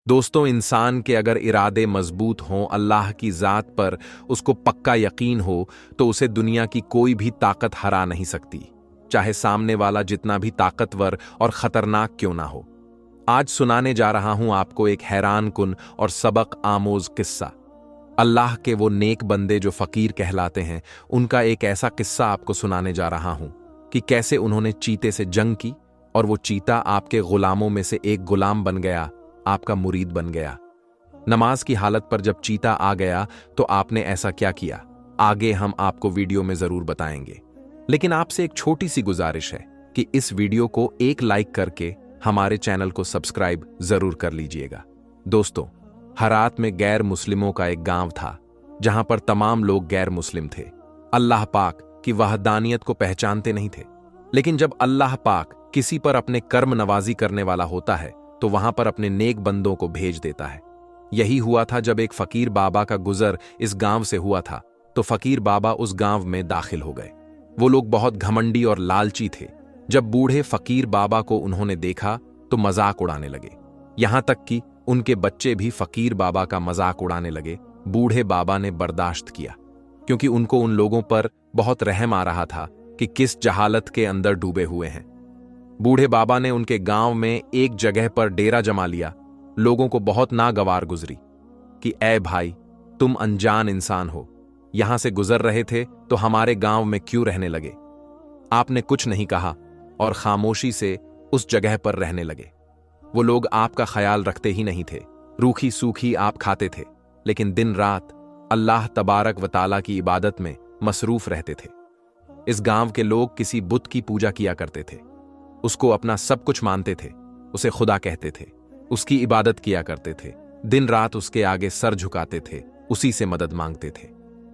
दोस्तों, इंसान के अगर इरादे मजबूत हों, अल्लाह की ज़ात पर उसको पक्का यकीन हो, तो उसे दुनिया की कोई भी ताकत हरा नहीं सकती, चाहे सामने वाला जितना भी ताकतवर और खतरनाक क्यों ना हो। आज सुनाने जा रहा हूं आपको एक हैरान कुन और सबक आमोज किस्सा। अल्लाह के वो नेक बंदे जो फकीर कहलाते हैं, उनका एक ऐसा किस्सा आपको सुनाने जा रहा हूं कि कैसे उन्होंने चीते से जंग की और वो चीता आपके गुलामों में से एक गुलाम बन गया, आपका मुरीद बन गया। नमाज की हालत पर जब चीता आ गया तो आपने ऐसा क्या किया, आगे हम आपको वीडियो में जरूर बताएंगे। लेकिन आपसे एक छोटी सी गुजारिश है कि इस वीडियो को एक लाइक करके हमारे चैनल को सब्सक्राइब जरूर कर लीजिएगा। दोस्तों, हरात में गैर मुस्लिमों का एक गांव था, जहां पर तमाम लोग गैर मुस्लिम थे, अल्लाह पाक की वहदानियत को पहचानते नहीं थे। लेकिन जब अल्लाह पाक किसी पर अपने कर्म नवाजी करने वाला होता है तो वहां पर अपने नेक बंदों को भेज देता है। यही हुआ था जब एक फकीर बाबा का गुजर इस गांव से हुआ था, तो फकीर बाबा उस गांव में दाखिल हो गए। वो लोग बहुत घमंडी और लालची थे। जब बूढ़े फकीर बाबा को उन्होंने देखा तो मजाक उड़ाने लगे, यहां तक कि उनके बच्चे भी फकीर बाबा का मजाक उड़ाने लगे। बूढ़े बाबा ने बर्दाश्त किया, क्योंकि उनको उन लोगों पर बहुत रहम आ रहा था कि किस जहालत के अंदर डूबे हुए हैं। बूढ़े बाबा ने उनके गांव में एक जगह पर डेरा जमा लिया। लोगों को बहुत नागवार गुजरी कि ऐ भाई, तुम अनजान इंसान हो, यहां से गुजर रहे थे तो हमारे गांव में क्यों रहने लगे। आपने कुछ नहीं कहा और खामोशी से उस जगह पर रहने लगे। वो लोग आपका ख्याल रखते ही नहीं थे, रूखी सूखी आप खाते थे, लेकिन दिन रात अल्लाह तबारक व ताला की इबादत में मसरूफ रहते थे। इस गांव के लोग किसी बुत की पूजा किया करते थे, उसको अपना सब कुछ मानते थे, उसे खुदा कहते थे, उसकी इबादत किया करते थे, दिन रात उसके आगे सर झुकाते थे, उसी से मदद मांगते थे।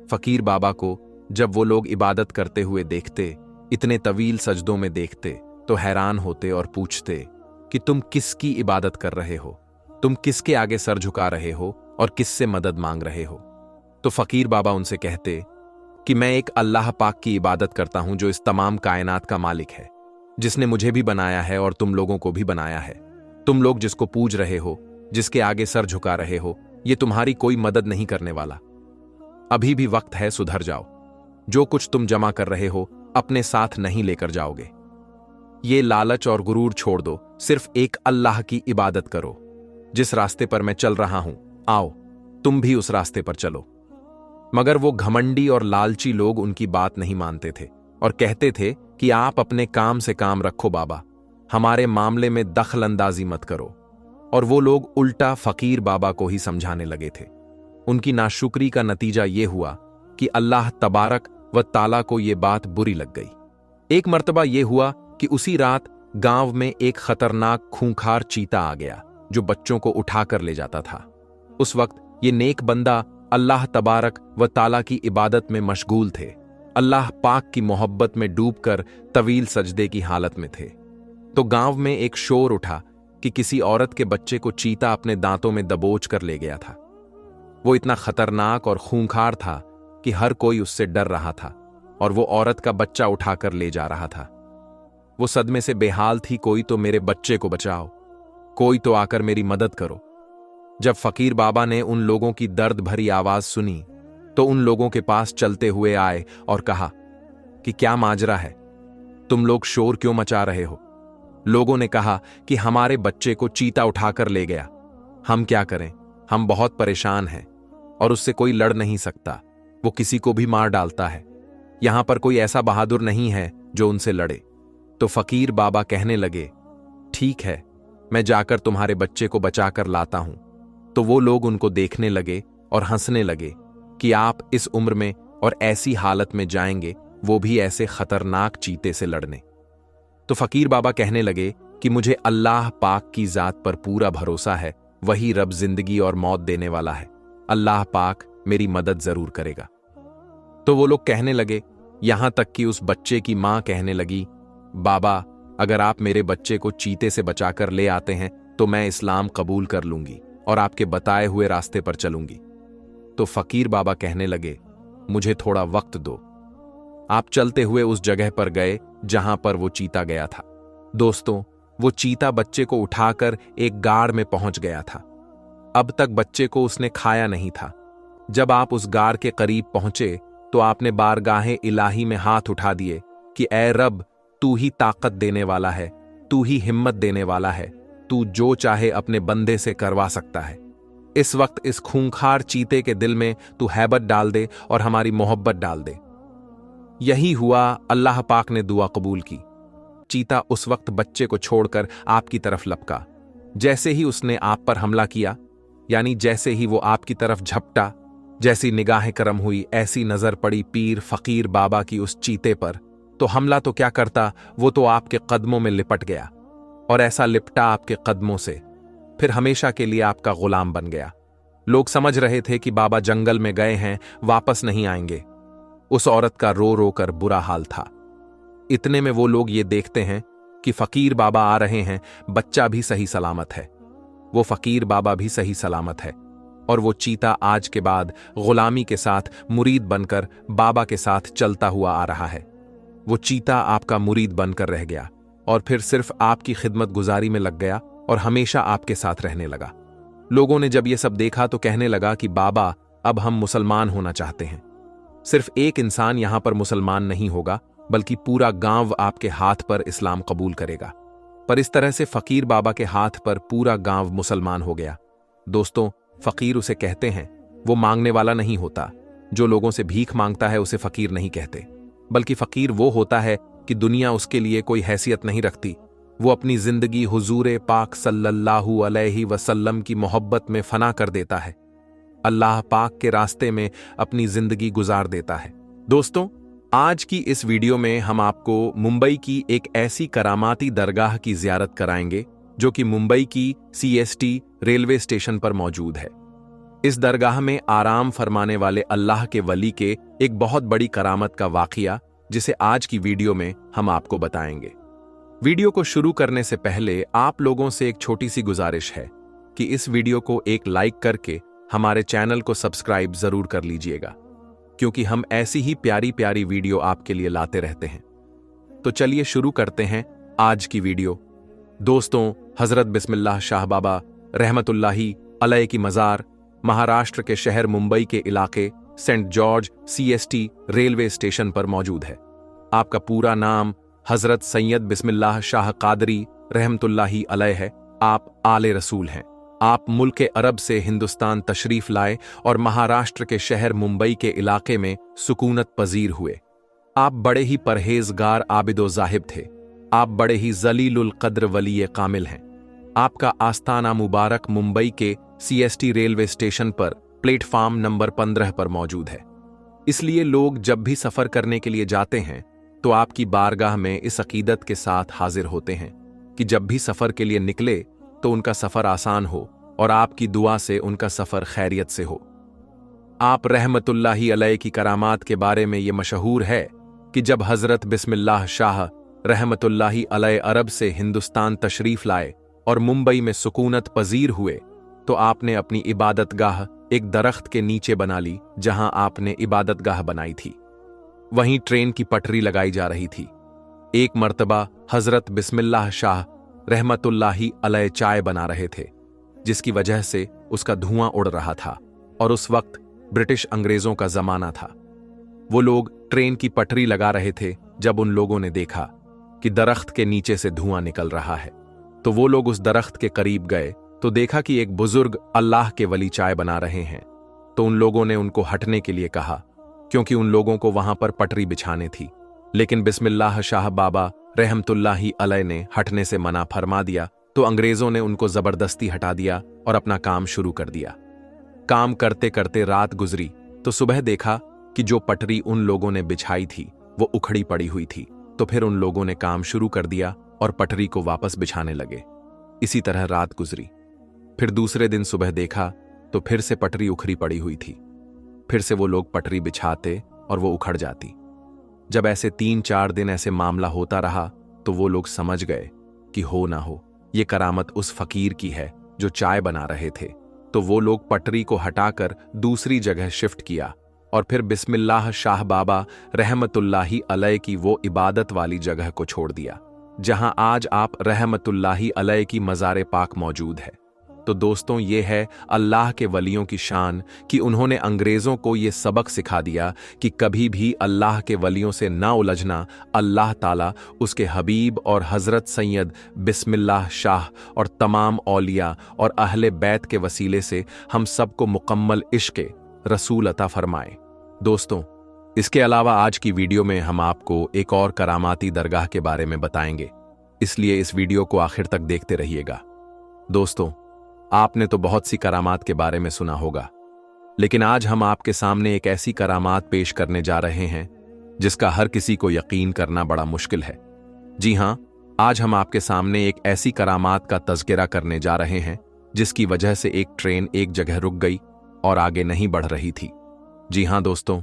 फकीर बाबा को जब वो लोग इबादत करते हुए देखते, इतने तवील सजदों में देखते, तो हैरान होते और पूछते कि तुम किसकी इबादत कर रहे हो, तुम किसके आगे सर झुका रहे हो और किससे मदद मांग रहे हो। तो फकीर बाबा उनसे कहते कि मैं एक अल्लाह पाक की इबादत करता हूं जो इस तमाम कायनात का मालिक है, जिसने मुझे भी बनाया है और तुम लोगों को भी बनाया है। तुम लोग जिसको पूज रहे हो, जिसके आगे सर झुका रहे हो, ये तुम्हारी कोई मदद नहीं करने वाला। अभी भी वक्त है, सुधर जाओ। जो कुछ तुम जमा कर रहे हो अपने साथ नहीं लेकर जाओगे। ये लालच और गुरूर छोड़ दो, सिर्फ एक अल्लाह की इबादत करो। जिस रास्ते पर मैं चल रहा हूं, आओ तुम भी उस रास्ते पर चलो। मगर वो घमंडी और लालची लोग उनकी बात नहीं मानते थे और कहते थे कि आप अपने काम से काम रखो बाबा, हमारे मामले में दखल अंदाजी मत करो। और वो लोग उल्टा फकीर बाबा को ही समझाने लगे थे। उनकी नाशुक्री का नतीजा ये हुआ कि अल्लाह तबारक व ताला को ये बात बुरी लग गई। एक मर्तबा ये हुआ कि उसी रात गांव में एक खतरनाक खूंखार चीता आ गया जो बच्चों को उठाकर ले जाता था। उस वक्त ये नेक बंदा अल्लाह तबारक व ताला की इबादत में मशगूल थे, अल्लाह पाक की मोहब्बत में डूबकर तवील सजदे की हालत में थे। तो गांव में एक शोर उठा कि किसी औरत के बच्चे को चीता अपने दांतों में दबोच कर ले गया था। वो इतना खतरनाक और खूंखार था कि हर कोई उससे डर रहा था और वो औरत का बच्चा उठाकर ले जा रहा था। वो सदमे से बेहाल थी, कोई तो मेरे बच्चे को बचाओ, कोई तो आकर मेरी मदद करो। जब फकीर बाबा ने उन लोगों की दर्द भरी आवाज सुनी तो उन लोगों के पास चलते हुए आए और कहा कि क्या माजरा है, तुम लोग शोर क्यों मचा रहे हो। लोगों ने कहा कि हमारे बच्चे को चीता उठाकर ले गया, हम क्या करें, हम बहुत परेशान हैं और उससे कोई लड़ नहीं सकता, वो किसी को भी मार डालता है। यहां पर कोई ऐसा बहादुर नहीं है जो उनसे लड़े। तो फकीर बाबा कहने लगे, ठीक है, मैं जाकर तुम्हारे बच्चे को बचाकर लाता हूं। तो वो लोग उनको देखने लगे और हंसने लगे कि आप इस उम्र में और ऐसी हालत में जाएंगे, वो भी ऐसे खतरनाक चीते से लड़ने। तो फकीर बाबा कहने लगे कि मुझे अल्लाह पाक की जात पर पूरा भरोसा है, वही रब जिंदगी और मौत देने वाला है, अल्लाह पाक मेरी मदद जरूर करेगा। तो वो लोग कहने लगे, यहां तक कि उस बच्चे की मां कहने लगी, बाबा अगर आप मेरे बच्चे को चीते से बचाकर ले आते हैं तो मैं इस्लाम कबूल कर लूंगी और आपके बताए हुए रास्ते पर चलूंगी। तो फकीर बाबा कहने लगे, मुझे थोड़ा वक्त दो। आप चलते हुए उस जगह पर गए जहां पर वो चीता गया था। दोस्तों, वो चीता बच्चे को उठाकर एक गाड़ में पहुंच गया था। अब तक बच्चे को उसने खाया नहीं था। जब आप उस गार के करीब पहुंचे तो आपने बारगाहे इलाही में हाथ उठा दिए कि ऐ रब, तू ही ताकत देने वाला है, तू ही हिम्मत देने वाला है, तू जो चाहे अपने बंदे से करवा सकता है। इस वक्त इस खूंखार चीते के दिल में तू हैबत डाल दे और हमारी मोहब्बत डाल दे। यही हुआ। अल्लाह पाक ने दुआ कबूल की। चीता उस वक्त बच्चे को छोड़कर आपकी तरफ लपका। जैसे ही उसने आप पर हमला किया, यानी जैसे ही वो आपकी तरफ झपटा, जैसी निगाहें करम हुई, ऐसी नजर पड़ी पीर फकीर बाबा की उस चीते पर, तो हमला तो क्या करता, वो तो आपके कदमों में लिपट गया। और ऐसा लिपटा आपके कदमों से, फिर हमेशा के लिए आपका गुलाम बन गया। लोग समझ रहे थे कि बाबा जंगल में गए हैं, वापस नहीं आएंगे। उस औरत का रो रो कर बुरा हाल था। इतने में वो लोग ये देखते हैं कि फकीर बाबा आ रहे हैं, बच्चा भी सही सलामत है, वो फकीर बाबा भी सही सलामत है, और वो चीता आज के बाद गुलामी के साथ मुरीद बनकर बाबा के साथ चलता हुआ आ रहा है। वो चीता आपका मुरीद बनकर रह गया और फिर सिर्फ आपकी खिदमत गुजारी में लग गया और हमेशा आपके साथ रहने लगा। लोगों ने जब ये सब देखा तो कहने लगा कि बाबा, अब हम मुसलमान होना चाहते हैं। सिर्फ एक इंसान यहां पर मुसलमान नहीं होगा, बल्कि पूरा गांव आपके हाथ पर इस्लाम कबूल करेगा। पर इस तरह से फकीर बाबा के हाथ पर पूरा गांव मुसलमान हो गया। दोस्तों, फकीर उसे कहते हैं, वो मांगने वाला नहीं होता। जो लोगों से भीख मांगता है उसे फकीर नहीं कहते, बल्कि फकीर वो होता है कि दुनिया उसके लिए कोई हैसियत नहीं रखती। वो अपनी जिंदगी हुजूर पाक सल्लल्लाहु अलैहि वसल्लम की मोहब्बत में फना कर देता है, अल्लाह पाक के रास्ते में अपनी जिंदगी गुजार देता है। दोस्तों, आज की इस वीडियो में हम आपको मुंबई की एक ऐसी करामाती दरगाह की जियारत कराएंगे जो कि मुंबई की CST रेलवे स्टेशन पर मौजूद है। इस दरगाह में आराम फरमाने वाले अल्लाह के वली के एक बहुत बड़ी करामत का वाकया, जिसे आज की वीडियो में हम आपको बताएंगे। वीडियो को शुरू करने से पहले आप लोगों से एक छोटी सी गुजारिश है कि इस वीडियो को एक लाइक करके हमारे चैनल को सब्सक्राइब जरूर कर लीजिएगा, क्योंकि हम ऐसी ही प्यारी प्यारी वीडियो आपके लिए लाते रहते हैं। तो चलिए शुरू करते हैं आज की वीडियो। दोस्तों, हजरत बिस्मिल्लाह शाह बाबा रहमतुल्लाही अलैह की मज़ार महाराष्ट्र के शहर मुंबई के इलाके Saint George CST railway station पर मौजूद है। आपका पूरा नाम हजरत सैयद बिस्मिल्लाह शाह कादरी रहमतुल्लाही अलैह है। आप आले रसूल हैं। आप मुल्क अरब से हिंदुस्तान तशरीफ लाए और महाराष्ट्र के शहर मुंबई के इलाके में सुकूनत पजीर हुए। आप बड़े ही परहेजगार आबिदो जाहिब थे। आप बड़े ही जलीलुल कद्र वली कामिल हैं। आपका आस्थाना मुबारक मुंबई के CST रेलवे स्टेशन पर प्लेटफार्म नंबर 15 पर मौजूद है। इसलिए लोग जब भी सफर करने के लिए जाते हैं तो आपकी बारगाह में इस अकीदत के साथ हाजिर होते हैं कि जब भी सफर के लिए निकले तो उनका सफर आसान हो और आपकी दुआ से उनका सफर खैरियत से हो। आप रहमतुल्लाही अलैह की करामात के बारे में ये मशहूर है कि जब हजरत बिस्मिल्लाह शाह रहमतुल्लाही अलैह अरब से हिंदुस्तान तशरीफ लाए और मुंबई में सुकूनत पजीर हुए तो आपने अपनी इबादतगाह एक दरख्त के नीचे बना ली, जहां आपने इबादतगाह बनाई थी। वहीं ट्रेन की पटरी लगाई जा रही थी। एक मर्तबा हजरत बिस्मिल्लाह शाह रहमतुल्लाही अलैह चाय बना रहे थे, जिसकी वजह से उसका धुआं उड़ रहा था, और उस वक्त ब्रिटिश अंग्रेजों का जमाना था। वो लोग ट्रेन की पटरी लगा रहे थे। जब उन लोगों ने देखा कि दरख्त के नीचे से धुआं निकल रहा है तो वो लोग उस दरख्त के करीब गए तो देखा कि एक बुजुर्ग अल्लाह के वली चाय बना रहे हैं। तो उन लोगों ने उनको हटने के लिए कहा, क्योंकि उन लोगों को वहां पर पटरी बिछाने थी। लेकिन बिस्मिल्लाह शाह बाबा रहमतुल्लाही अलैह ने हटने से मना फरमा दिया, तो अंग्रेजों ने उनको जबरदस्ती हटा दिया और अपना काम शुरू कर दिया। काम करते करते रात गुजरी तो सुबह देखा कि जो पटरी उन लोगों ने बिछाई थी वो उखड़ी पड़ी हुई थी। तो फिर उन लोगों ने काम शुरू कर दिया और पटरी को वापस बिछाने लगे। इसी तरह रात गुजरी। फिर दूसरे दिन सुबह देखा तो फिर से पटरी उखड़ी पड़ी हुई थी। फिर से वो लोग पटरी बिछाते और वो उखड़ जाती। जब ऐसे 3-4 दिन ऐसे मामला होता रहा तो वो लोग समझ गए कि हो ना हो ये करामत उस फकीर की है जो चाय बना रहे थे। तो वो लोग पटरी को हटाकर दूसरी जगह शिफ्ट किया और फिर बिस्मिल्लाह शाह बाबा रहमतुल्लाही अलैह की वो इबादत वाली जगह को छोड़ दिया, जहां आज आप रहमतुल्लाही अलैह की मज़ार पाक मौजूद है। तो तो दोस्तों, ये है अल्लाह के वलियों की शान कि उन्होंने अंग्रेज़ों को ये सबक सिखा दिया कि कभी भी अल्लाह के वलियों से ना उलझना। अल्लाह ताला उसके हबीब और हज़रत सैयद बिस्मिल्लाह शाह और तमाम औलिया और अहले बैत के वसीले से हम सबको मुकम्मल इश्क़ रसूल अता फरमाए। दोस्तों, इसके अलावा आज की वीडियो में हम आपको एक और करामाती दरगाह के बारे में बताएंगे, इसलिए इस वीडियो को आखिर तक देखते रहिएगा। दोस्तों, आपने तो बहुत सी करामात के बारे में सुना होगा, लेकिन आज हम आपके सामने एक ऐसी करामात पेश करने जा रहे हैं जिसका हर किसी को यकीन करना बड़ा मुश्किल है। जी हां, आज हम आपके सामने एक ऐसी करामात का तज़किरा करने जा रहे हैं जिसकी वजह से एक ट्रेन एक जगह रुक गई और आगे नहीं बढ़ रही थी। जी हां दोस्तों,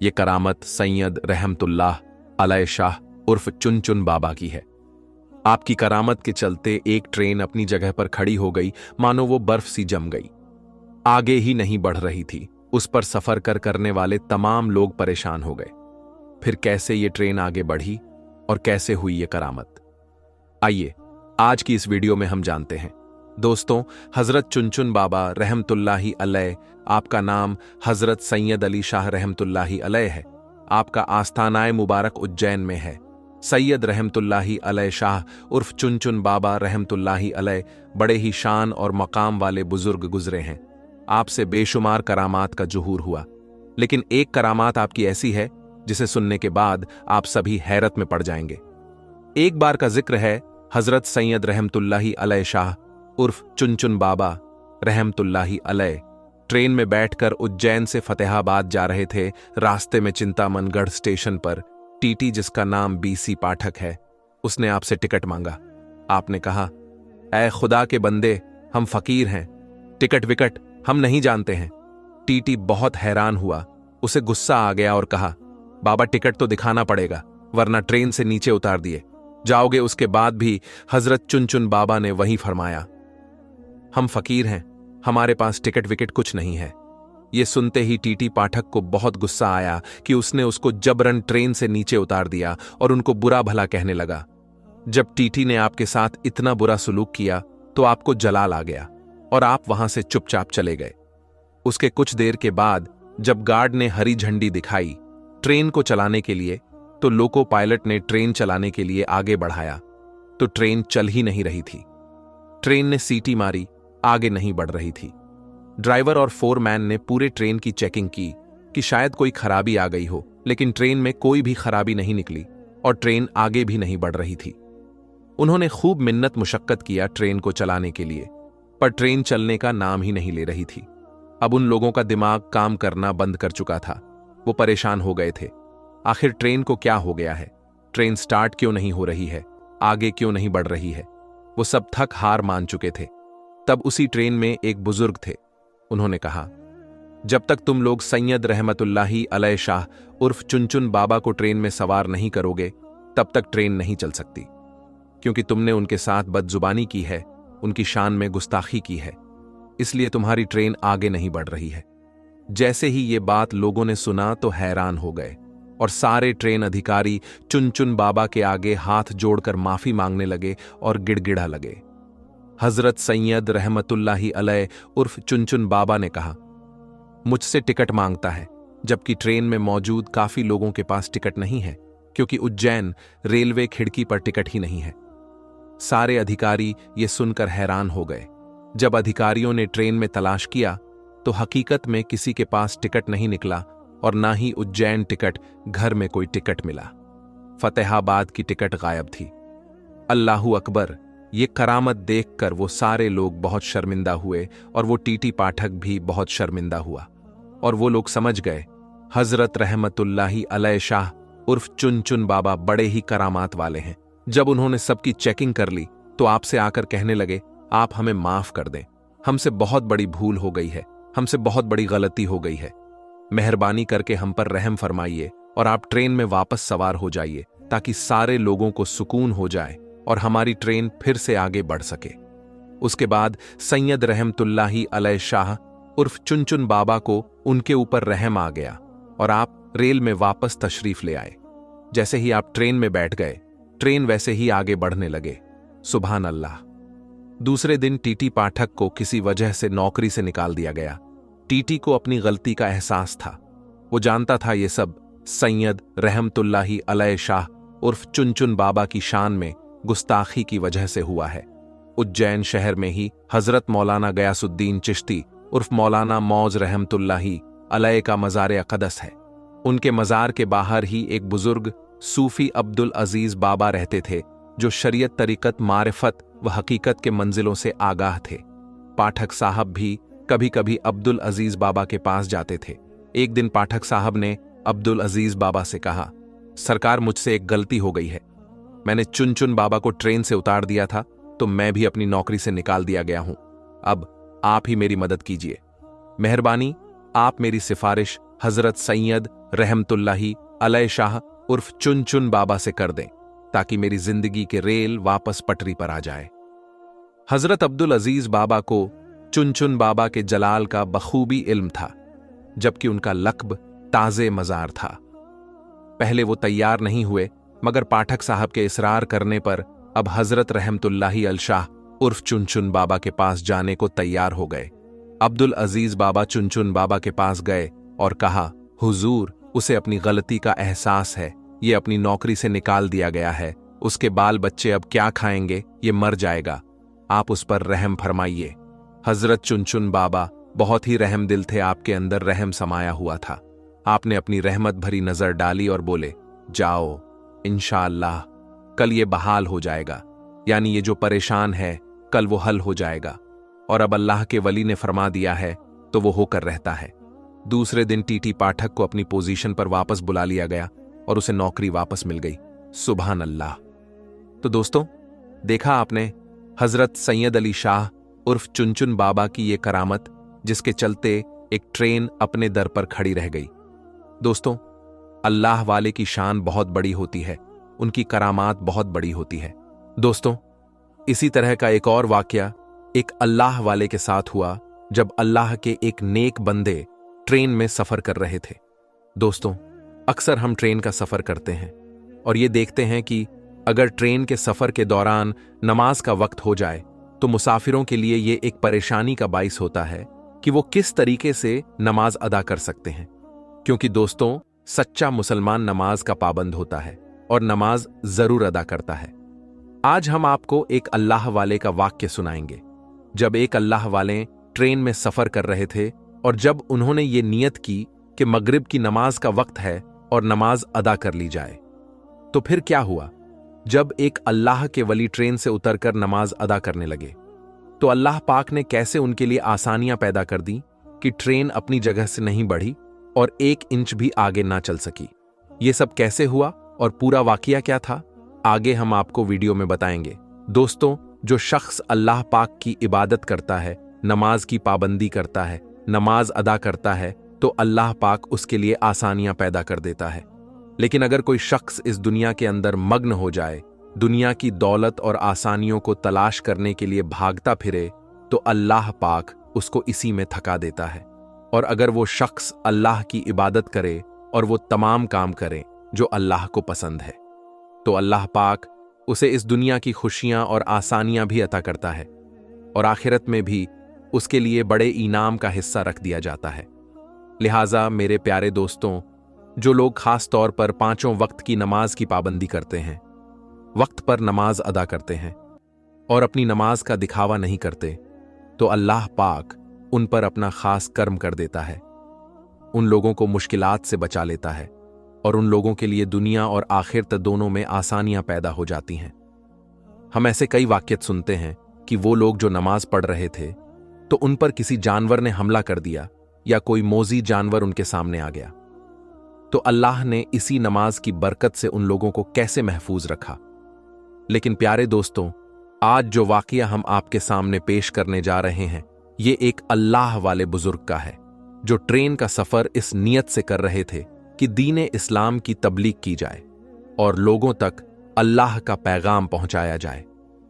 ये करामत सैयद रहमतुल्लाह अलैह शाह उर्फ चुन बाबा की है। आपकी करामत के चलते एक ट्रेन अपनी जगह पर खड़ी हो गई, मानो वो बर्फ सी जम गई, आगे ही नहीं बढ़ रही थी। उस पर सफर करने वाले तमाम लोग परेशान हो गए। फिर कैसे ये ट्रेन आगे बढ़ी और कैसे हुई ये करामत, आइए आज की इस वीडियो में हम जानते हैं। दोस्तों, हजरत चुन बाबा रहमतुल्लाही अलैह, आपका नाम हजरत सैयद अली शाह रहमतुल्लाही अलैह है। आपका आस्थानाए मुबारक उज्जैन में है। सैयद रहमतुल्लाही अलैह शाह उर्फ चुन बाबा रहमतुल्लाही अलैह बड़े ही शान और मकाम वाले बुजुर्ग गुजरे हैं। आपसे बेशुमार करामात का जुहूर हुआ, लेकिन एक करामात आपकी ऐसी है जिसे सुनने के बाद आप सभी हैरत में पड़ जाएंगे। एक बार का जिक्र है, हजरत सैयद रहमतुल्लाही अलैह शाह उर्फ चुन बाबा रहमतुल्लाही अलैह ट्रेन में बैठकर उज्जैन से फतेहाबाद जा रहे थे। रास्ते में चिंतामनगढ़ स्टेशन पर टीटी, जिसका नाम बीसी पाठक है, उसने आपसे टिकट मांगा। आपने कहा, ऐ खुदा के बंदे, हम फकीर हैं, टिकट विकट हम नहीं जानते हैं। टीटी बहुत हैरान हुआ, उसे गुस्सा आ गया और कहा, बाबा टिकट तो दिखाना पड़ेगा, वरना ट्रेन से नीचे उतार दिए जाओगे। उसके बाद भी हजरत चुन बाबा ने वही फरमाया, हम फकीर हैं, हमारे पास टिकट विकेट कुछ नहीं है। ये सुनते ही टीटी पाठक को बहुत गुस्सा आया कि उसने उसको जबरन ट्रेन से नीचे उतार दिया और उनको बुरा भला कहने लगा। जब टीटी ने आपके साथ इतना बुरा सुलूक किया तो आपको जलाल आ गया और आप वहां से चुपचाप चले गए। उसके कुछ देर के बाद जब गार्ड ने हरी झंडी दिखाई ट्रेन को चलाने के लिए, तो लोको पायलट ने ट्रेन चलाने के लिए आगे बढ़ाया तो ट्रेन चल ही नहीं रही थी। ट्रेन ने सीटी मारी, आगे नहीं बढ़ रही थी। ड्राइवर और फोरमैन ने पूरे ट्रेन की चेकिंग की कि शायद कोई खराबी आ गई हो, लेकिन ट्रेन में कोई भी खराबी नहीं निकली और ट्रेन आगे भी नहीं बढ़ रही थी। उन्होंने खूब मिन्नत मुशक्कत किया ट्रेन को चलाने के लिए, पर ट्रेन चलने का नाम ही नहीं ले रही थी। अब उन लोगों का दिमाग काम करना बंद कर चुका था। वो परेशान हो गए थे, आखिर ट्रेन को क्या हो गया है, ट्रेन स्टार्ट क्यों नहीं हो रही है, आगे क्यों नहीं बढ़ रही है। वो सब थक हार मान चुके थे। तब उसी ट्रेन में एक बुजुर्ग थे। उन्होंने कहा, जब तक तुम लोग सैयद रहमतुल्लाही अलैह शाह उर्फ चुन बाबा को ट्रेन में सवार नहीं करोगे, तब तक ट्रेन नहीं चल सकती, क्योंकि तुमने उनके साथ बदजुबानी की है, उनकी शान में गुस्ताखी की है, इसलिए तुम्हारी ट्रेन आगे नहीं बढ़ रही है। जैसे ही ये बात लोगों ने सुना तो हैरान हो गए और सारे ट्रेन अधिकारी चुन बाबा के आगे हाथ जोड़कर माफी मांगने लगे और गिड़गिड़ा लगे। हजरत सैयद रहमतुल्लाही अलैह उर्फ चुन बाबा ने कहा, मुझसे टिकट मांगता है, जबकि ट्रेन में मौजूद काफी लोगों के पास टिकट नहीं है, क्योंकि उज्जैन रेलवे खिड़की पर टिकट ही नहीं है। सारे अधिकारी ये सुनकर हैरान हो गए। जब अधिकारियों ने ट्रेन में तलाश किया तो हकीकत में किसी के पास टिकट नहीं निकला और ना ही उज्जैन टिकट घर में कोई टिकट मिला। फतेहाबाद की टिकट गायब थी। अल्लाहू अकबर! ये करामत देखकर वो सारे लोग बहुत शर्मिंदा हुए और वो टीटी पाठक भी बहुत शर्मिंदा हुआ और वो लोग समझ गए हजरत रहमतुल्लाही अलैह शाह उर्फ चुन बाबा बड़े ही करामात वाले हैं। जब उन्होंने सबकी चेकिंग कर ली तो आपसे आकर कहने लगे, आप हमें माफ कर दें, हमसे बहुत बड़ी भूल हो गई है, हमसे बहुत बड़ी गलती हो गई है, मेहरबानी करके हम पर रहम फरमाइए और आप ट्रेन में वापस सवार हो जाइए ताकि सारे लोगों को सुकून हो जाए और हमारी ट्रेन फिर से आगे बढ़ सके। उसके बाद सैयद रहमतुल्लाही अलैह शाह उर्फ चुन बाबा को उनके ऊपर रहम आ गया और आप रेल में वापस तशरीफ ले आए। जैसे ही आप ट्रेन में बैठ गए, ट्रेन वैसे ही आगे बढ़ने लगे। सुभान अल्लाह। दूसरे दिन टीटी पाठक को किसी वजह से नौकरी से निकाल दिया गया। टीटी को अपनी गलती का एहसास था। वो जानता था ये सब सैयद रहमतुल्लाही अलैह शाह उर्फ चुनचुन बाबा की शान में गुस्ताखी की वजह से हुआ है। उज्जैन शहर में ही हजरत मौलाना गयासुद्दीन चिश्ती उर्फ मौलाना मौज रहमतुल्लाही अलैह का मज़ार अक़दस है। उनके मज़ार के बाहर ही एक बुजुर्ग सूफी अब्दुल अजीज बाबा रहते थे, जो शरीयत, तरीक़त, मारिफत व हकीकत के मंजिलों से आगाह थे। पाठक साहब भी कभी कभी अब्दुल अजीज बाबा के पास जाते थे। एक दिन पाठक साहब ने अब्दुल अजीज बाबा से कहा, सरकार, मुझसे एक गलती हो गई है। मैंने चुनचुन बाबा को ट्रेन से उतार दिया था, तो मैं भी अपनी नौकरी से निकाल दिया गया हूं। अब आप ही मेरी मदद कीजिए। मेहरबानी, आप मेरी सिफारिश हजरत सैयद रहमतुल्लाही अलैह शाह उर्फ चुनचुन बाबा से कर दें, ताकि मेरी जिंदगी के रेल वापस पटरी पर आ जाए। हजरत अब्दुल अजीज बाबा को चुनचुन बाबा के जलाल का बखूबी इल्म था, जबकि उनका लक़्ब ताज़े मज़ार था। पहले वो तैयार नहीं हुए, मगर पाठक साहब के इसरार करने पर अब हजरत रहमतुल्लाही अल शाह उर्फ चुनचुन बाबा के पास जाने को तैयार हो गए। अब्दुल अजीज बाबा चुनचुन बाबा के पास गए और कहा, हुजूर, उसे अपनी गलती का एहसास है। ये अपनी नौकरी से निकाल दिया गया है। उसके बाल बच्चे अब क्या खाएंगे? ये मर जाएगा। आप उस पर रहम फरमाइए। हजरत चुनचुन बाबा बहुत ही रहमदिल थे। आपके अंदर रहम समाया हुआ था। आपने अपनी रहमत भरी नजर डाली और बोले, जाओ, इंशाअल्लाह कल ये बहाल हो जाएगा। यानी ये जो परेशान है, कल वो हल हो जाएगा। और अब अल्लाह के वली ने फरमा दिया है तो वो होकर रहता है। दूसरे दिन टीटी पाठक को अपनी पोजीशन पर वापस बुला लिया गया और उसे नौकरी वापस मिल गई। सुभान अल्लाह। तो दोस्तों, देखा आपने हजरत सैयद अली शाह उर्फ चुनचुन बाबा की ये करामत, जिसके चलते एक ट्रेन अपने दर पर खड़ी रह गई। दोस्तों, अल्लाह वाले की शान बहुत बड़ी होती है, उनकी करामात बहुत बड़ी होती है। दोस्तों, इसी तरह का एक और वाकया एक अल्लाह वाले के साथ हुआ, जब अल्लाह के एक नेक बंदे ट्रेन में सफर कर रहे थे। दोस्तों, अक्सर हम ट्रेन का सफर करते हैं और ये देखते हैं कि अगर ट्रेन के सफर के दौरान नमाज का वक्त हो जाए तो मुसाफिरों के लिए ये एक परेशानी का बाइस होता है कि वो किस तरीके से नमाज अदा कर सकते हैं। क्योंकि दोस्तों, सच्चा मुसलमान नमाज का पाबंद होता है और नमाज जरूर अदा करता है। आज हम आपको एक अल्लाह वाले का वाक्य सुनाएंगे। जब एक अल्लाह वाले ट्रेन में सफर कर रहे थे और जब उन्होंने ये नियत की कि मगरिब की नमाज का वक्त है और नमाज अदा कर ली जाए, तो फिर क्या हुआ? जब एक अल्लाह के वली ट्रेन से उतरकर नमाज अदा करने लगे, तो अल्लाह पाक ने कैसे उनके लिए आसानियां पैदा कर दी कि ट्रेन अपनी जगह से नहीं बढ़ी और 1 इंच भी आगे ना चल सकी। ये सब कैसे हुआ और पूरा वाकया क्या था, आगे हम आपको वीडियो में बताएंगे। दोस्तों, जो शख्स अल्लाह पाक की इबादत करता है, नमाज की पाबंदी करता है, नमाज अदा करता है, तो अल्लाह पाक उसके लिए आसानियां पैदा कर देता है। लेकिन अगर कोई शख्स इस दुनिया के अंदर मग्न हो जाए, दुनिया की दौलत और आसानियों को तलाश करने के लिए भागता फिरे, तो अल्लाह पाक उसको इसी में थका देता है। और अगर वो शख्स अल्लाह की इबादत करे और वो तमाम काम करे जो अल्लाह को पसंद है, तो अल्लाह पाक उसे इस दुनिया की खुशियां और आसानियां भी अता करता है और आखिरत में भी उसके लिए बड़े इनाम का हिस्सा रख दिया जाता है। लिहाजा मेरे प्यारे दोस्तों, जो लोग खास तौर पर 5 वक्त की नमाज की पाबंदी करते हैं, वक्त पर नमाज अदा करते हैं और अपनी नमाज का दिखावा नहीं करते, तो अल्लाह पाक उन पर अपना खास कर्म कर देता है। उन लोगों को मुश्किलात से बचा लेता है और उन लोगों के लिए दुनिया और आखिरत दोनों में आसानियां पैदा हो जाती हैं। हम ऐसे कई वाक़ियात सुनते हैं कि वो लोग जो नमाज पढ़ रहे थे तो उन पर किसी जानवर ने हमला कर दिया या कोई मोजी जानवर उनके सामने आ गया, तो अल्लाह ने इसी नमाज की बरकत से उन लोगों को कैसे महफूज रखा। लेकिन प्यारे दोस्तों, आज जो वाकया हम आपके सामने पेश करने जा रहे हैं, ये एक अल्लाह वाले बुजुर्ग का है, जो ट्रेन का सफर इस नियत से कर रहे थे कि दीन इस्लाम की तबलीग की जाए और लोगों तक अल्लाह का पैगाम पहुंचाया जाए,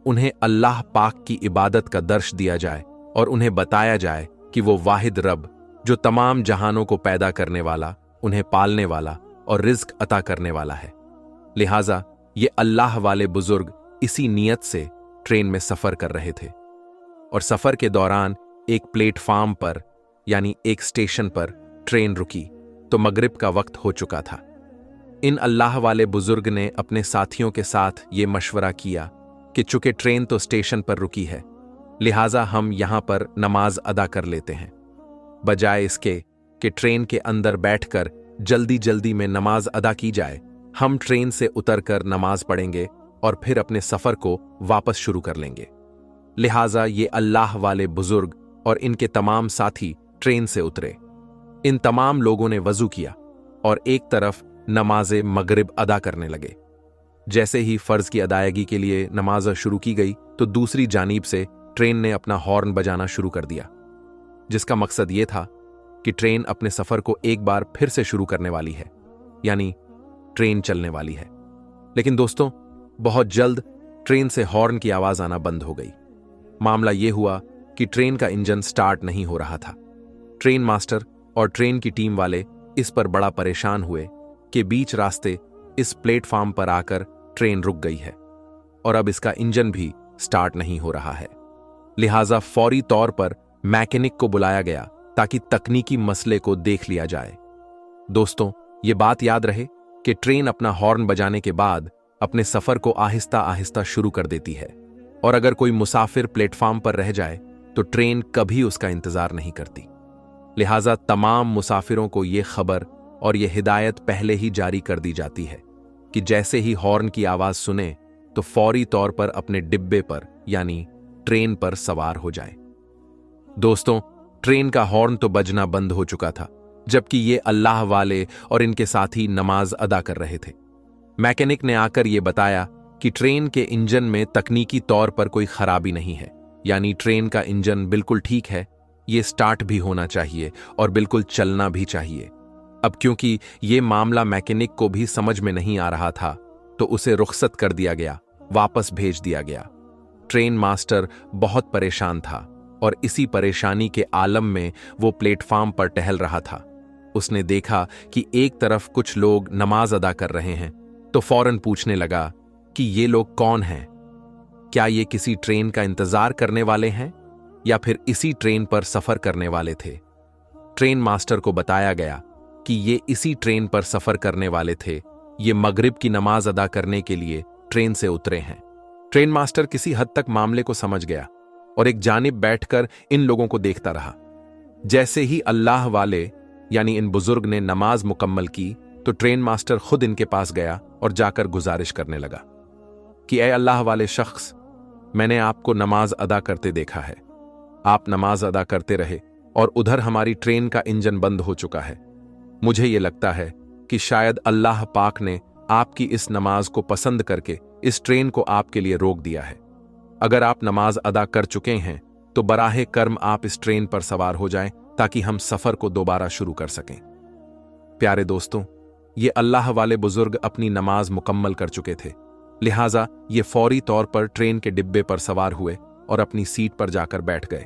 उन्हें अल्लाह पाक की इबादत का दर्श दिया जाए और उन्हें बताया जाए कि वो वाहिद रब, जो तमाम जहानों को पैदा करने वाला, उन्हें पालने वाला और रिज्क अता करने वाला है। लिहाजा ये अल्लाह वाले बुजुर्ग इसी नियत से ट्रेन में सफर कर रहे थे। और सफर के दौरान एक प्लेटफार्म पर यानी एक स्टेशन पर ट्रेन रुकी तो मगरिब का वक्त हो चुका था। इन अल्लाह वाले बुजुर्ग ने अपने साथियों के साथ ये मशवरा किया कि चूंकि ट्रेन तो स्टेशन पर रुकी है, लिहाजा हम यहां पर नमाज अदा कर लेते हैं। बजाय इसके कि ट्रेन के अंदर बैठकर जल्दी जल्दी में नमाज अदा की जाए, हम ट्रेन से उतरकर नमाज पढ़ेंगे और फिर अपने सफर को वापस शुरू कर लेंगे। लिहाजा ये अल्लाह वाले बुजुर्ग और इनके तमाम साथी ट्रेन से उतरे। इन तमाम लोगों ने वजू किया और एक तरफ नमाज़े मगरिब अदा करने लगे। जैसे ही फर्ज की अदायगी के लिए नमाज शुरू की गई तो दूसरी जानीब से ट्रेन ने अपना हॉर्न बजाना शुरू कर दिया, जिसका मकसद यह था कि ट्रेन अपने सफर को एक बार फिर से शुरू करने वाली है, यानी ट्रेन चलने वाली है। लेकिन दोस्तों, बहुत जल्द ट्रेन से हॉर्न की आवाज आना बंद हो गई। मामला यह हुआ कि ट्रेन का इंजन स्टार्ट नहीं हो रहा था। ट्रेन मास्टर और ट्रेन की टीम वाले इस पर बड़ा परेशान हुए कि बीच रास्ते इस प्लेटफार्म पर आकर ट्रेन रुक गई है और अब इसका इंजन भी स्टार्ट नहीं हो रहा है। लिहाजा फौरी तौर पर मैकेनिक को बुलाया गया ताकि तकनीकी मसले को देख लिया जाए। दोस्तों, ये बात याद रहे कि ट्रेन अपना हॉर्न बजाने के बाद अपने सफर को आहिस्ता आहिस्ता शुरू कर देती है और अगर कोई मुसाफिर प्लेटफार्म पर रह जाए तो ट्रेन कभी उसका इंतजार नहीं करती। लिहाजा तमाम मुसाफिरों को यह खबर और यह हिदायत पहले ही जारी कर दी जाती है कि जैसे ही हॉर्न की आवाज सुने तो फौरी तौर पर अपने डिब्बे पर यानी ट्रेन पर सवार हो जाए। दोस्तों, ट्रेन का हॉर्न तो बजना बंद हो चुका था, जबकि ये अल्लाह वाले और इनके साथी नमाज अदा कर रहे थे। मैकेनिक ने आकर यह बताया कि ट्रेन के इंजन में तकनीकी तौर पर कोई खराबी नहीं है, यानी ट्रेन का इंजन बिल्कुल ठीक है, ये स्टार्ट भी होना चाहिए और बिल्कुल चलना भी चाहिए। अब क्योंकि ये मामला मैकेनिक को भी समझ में नहीं आ रहा था तो उसे रुखसत कर दिया गया, वापस भेज दिया गया। ट्रेन मास्टर बहुत परेशान था और इसी परेशानी के आलम में वो प्लेटफार्म पर टहल रहा था। उसने देखा कि एक तरफ कुछ लोग नमाज अदा कर रहे हैं तो फौरन पूछने लगा कि ये लोग कौन हैं? क्या ये किसी ट्रेन का इंतजार करने वाले हैं या फिर इसी ट्रेन पर सफर करने वाले थे? ट्रेन मास्टर को बताया गया कि ये इसी ट्रेन पर सफर करने वाले थे। ये मगरिब की नमाज अदा करने के लिए ट्रेन से उतरे हैं। ट्रेन मास्टर किसी हद तक मामले को समझ गया और एक जानिब बैठकर इन लोगों को देखता रहा। जैसे ही अल्लाह वाले यानी इन बुजुर्ग ने नमाज मुकम्मल की तो ट्रेन मास्टर खुद इनके पास गया और जाकर गुजारिश करने लगा कि ऐ अल्लाह वाले शख्स, मैंने आपको नमाज अदा करते देखा है। आप नमाज अदा करते रहे और उधर हमारी ट्रेन का इंजन बंद हो चुका है। मुझे ये लगता है कि शायद अल्लाह पाक ने आपकी इस नमाज को पसंद करके इस ट्रेन को आपके लिए रोक दिया है। अगर आप नमाज अदा कर चुके हैं तो बराहे कर्म आप इस ट्रेन पर सवार हो जाएं ताकि हम सफर को दोबारा शुरू कर सकें। प्यारे दोस्तों, ये अल्लाह वाले बुजुर्ग अपनी नमाज मुकम्मल कर चुके थे, लिहाजा ये फौरी तौर पर ट्रेन के डिब्बे पर सवार हुए और अपनी सीट पर जाकर बैठ गए।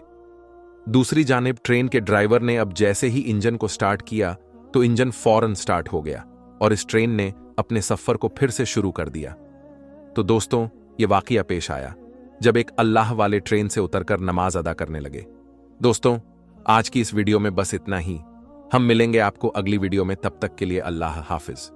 दूसरी जानिब ट्रेन के ड्राइवर ने अब जैसे ही इंजन को स्टार्ट किया तो इंजन फौरन स्टार्ट हो गया और इस ट्रेन ने अपने सफर को फिर से शुरू कर दिया। तो दोस्तों, ये वाकया पेश आया जब एक अल्लाह वाले ट्रेन से उतरकर नमाज अदा करने लगे। दोस्तों, आज की इस वीडियो में बस इतना ही। हम मिलेंगे आपको अगली वीडियो में, तब तक के लिए अल्लाह हाफिज।